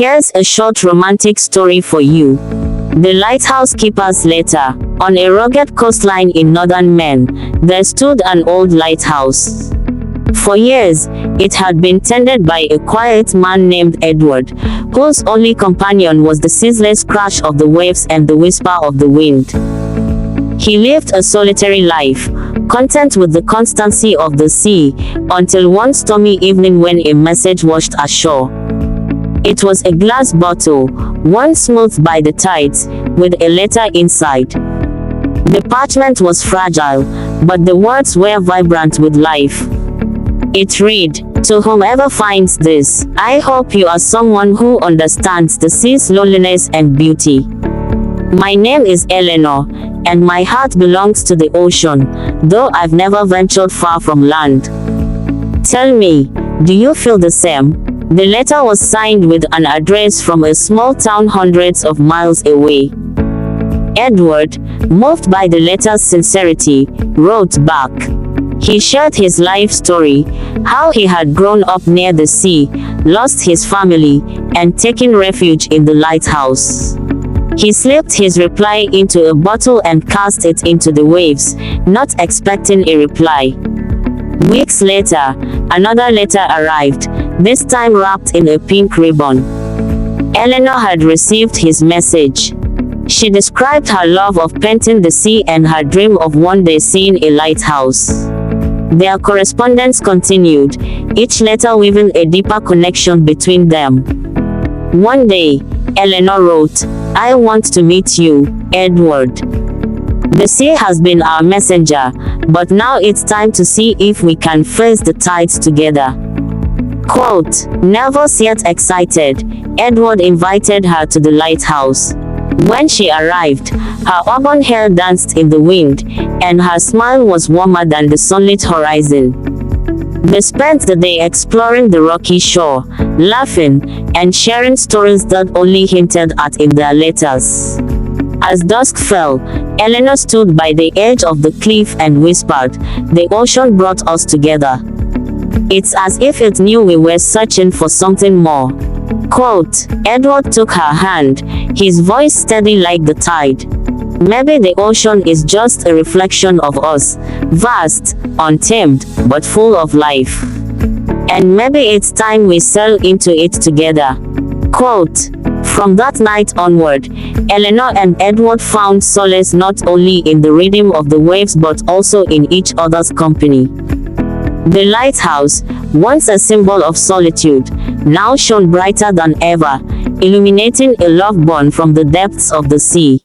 Here's a short romantic story for you. The Lighthouse Keeper's Letter. On a rugged coastline in northern Maine, there stood an old lighthouse. For years, it had been tended by a quiet man named Edward, whose only companion was the ceaseless crash of the waves and the whisper of the wind. He lived a solitary life, content with the constancy of the sea, until one stormy evening when a message washed ashore. It was a glass bottle, worn smooth by the tides, with a letter inside. The parchment was fragile, but the words were vibrant with life. It read, "To whomever finds this, I hope you are someone who understands the sea's loneliness and beauty. My name is Eleanor, and my heart belongs to the ocean, though I've never ventured far from land. Tell me, do you feel the same?" The letter was signed with an address from a small town hundreds of miles away. Edward, moved by the letter's sincerity, wrote back. He shared his life story, how he had grown up near the sea, lost his family, and taken refuge in the lighthouse. He slipped his reply into a bottle and cast it into the waves, not expecting a reply. Weeks later, another letter arrived, this time wrapped in a pink ribbon. Eleanor had received his message. She described her love of painting the sea and her dream of one day seeing a lighthouse. Their correspondence continued, each letter weaving a deeper connection between them. One day, Eleanor wrote, "I want to meet you, Edward. The sea has been our messenger, but now it's time to see if we can face the tides together." Quote, nervous yet excited, Edward invited her to the lighthouse. When she arrived, her auburn hair danced in the wind, and her smile was warmer than the sunlit horizon. They spent the day exploring the rocky shore, laughing, and sharing stories that only hinted at in their letters. As dusk fell, Eleanor stood by the edge of the cliff and whispered, "The ocean brought us together. It's as if it knew we were searching for something more." Quote, Edward took her hand, his voice steady like the tide. "Maybe the ocean is just a reflection of us, vast, untamed, but full of life. And maybe it's time we sail into it together." Quote, from that night onward, Eleanor and Edward found solace not only in the rhythm of the waves but also in each other's company. The lighthouse, once a symbol of solitude, now shone brighter than ever, illuminating a love born from the depths of the sea.